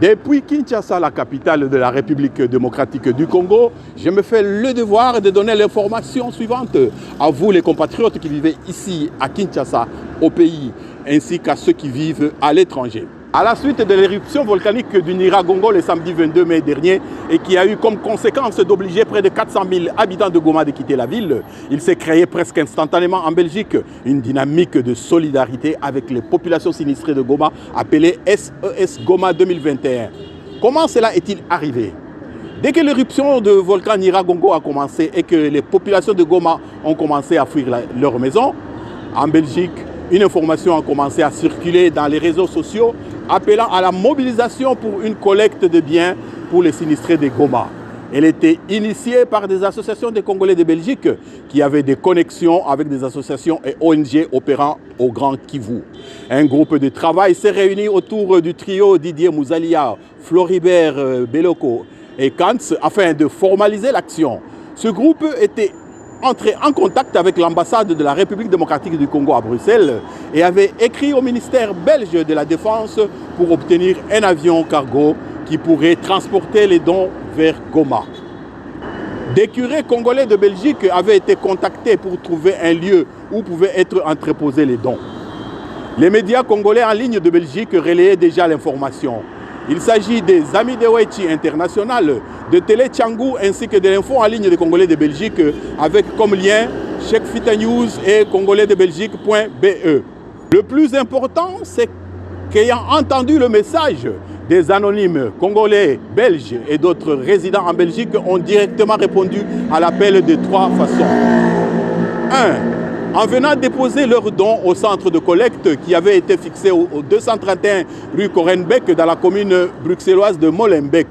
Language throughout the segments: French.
Depuis Kinshasa, la capitale de la République démocratique du Congo, je me fais le devoir de donner l'information suivante à vous les compatriotes qui vivez ici à Kinshasa, au pays, ainsi qu'à ceux qui vivent à l'étranger. À la suite de l'éruption volcanique du Nyiragongo le samedi 22 mai dernier et qui a eu comme conséquence d'obliger près de 400 000 habitants de Goma de quitter la ville, il s'est créé presque instantanément en Belgique une dynamique de solidarité avec les populations sinistrées de Goma appelée SES Goma 2021. Comment cela est-il arrivé? Dès que l'éruption du volcan Nyiragongo a commencé et que les populations de Goma ont commencé à fuir leur maison, en Belgique, une information a commencé à circuler dans les réseaux sociaux appelant à la mobilisation pour une collecte de biens pour les sinistrés de Goma. Elle était initiée par des associations de Congolais de Belgique qui avaient des connexions avec des associations et ONG opérant au Grand Kivu. Un groupe de travail s'est réuni autour du trio Didier Mouzalia, Floribert Beloko et Kantz afin de formaliser l'action. Ce groupe était entré en contact avec l'ambassade de la République démocratique du Congo à Bruxelles et avait écrit au ministère belge de la Défense pour obtenir un avion cargo qui pourrait transporter les dons vers Goma. Des curés congolais de Belgique avaient été contactés pour trouver un lieu où pouvaient être entreposés les dons. Les médias congolais en ligne de Belgique relayaient déjà l'information. Il s'agit des Amis de Wechi International, de Télé Tchangou ainsi que de l'info en ligne des Congolais de Belgique avec comme lien Chekfita News et congolaisdebelgique.be. Le plus important, c'est qu'ayant entendu le message, des anonymes congolais, belges et d'autres résidents en Belgique ont directement répondu à l'appel de trois façons. 1. En venant déposer leurs dons au centre de collecte qui avait été fixé au 231 rue Korenbeek dans la commune bruxelloise de Molenbeek.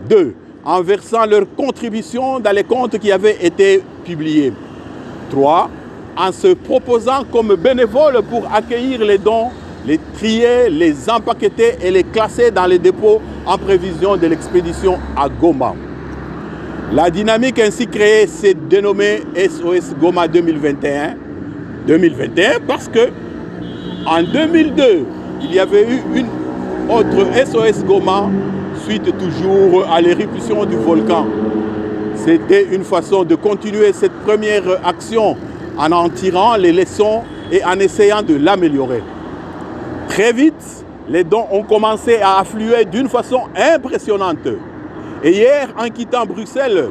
2. En versant leurs contributions dans les comptes qui avaient été publiés. 3. En se proposant comme bénévole pour accueillir les dons, les trier, les empaqueter et les classer dans les dépôts en prévision de l'expédition à Goma. La dynamique ainsi créée s'est dénommée SOS Goma 2021. 2021 parce que en 2002, il y avait eu une autre SOS Goma suite toujours à l'éruption du volcan. C'était une façon de continuer cette première action en tirant les leçons et en essayant de l'améliorer. Très vite, les dons ont commencé à affluer d'une façon impressionnante. Et hier, en quittant Bruxelles,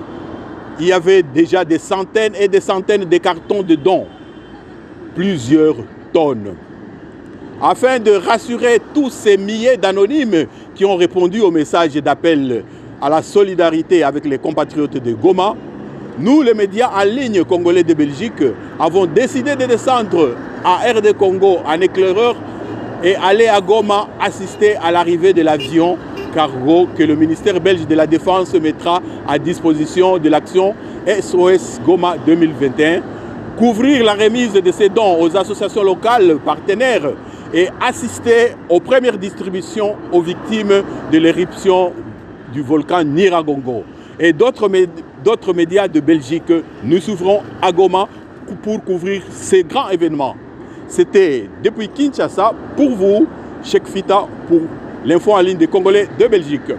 il y avait déjà des centaines et des centaines de cartons de dons. Plusieurs tonnes. Afin de rassurer tous ces milliers d'anonymes qui ont répondu au message d'appel à la solidarité avec les compatriotes de Goma, nous, les médias en ligne congolais de Belgique, avons décidé de descendre à RD Congo en éclaireur et aller à Goma assister à l'arrivée de l'avion cargo que le ministère belge de la Défense mettra à disposition de l'action SOS Goma 2021, couvrir la remise de ces dons aux associations locales partenaires et assister aux premières distributions aux victimes de l'éruption du volcan Nyiragongo. Et d'autres médias de Belgique, nous s'ouvrons à Goma pour couvrir ces grands événements. C'était depuis Kinshasa, pour vous, Chekfita, pour l'info en ligne des Congolais de Belgique.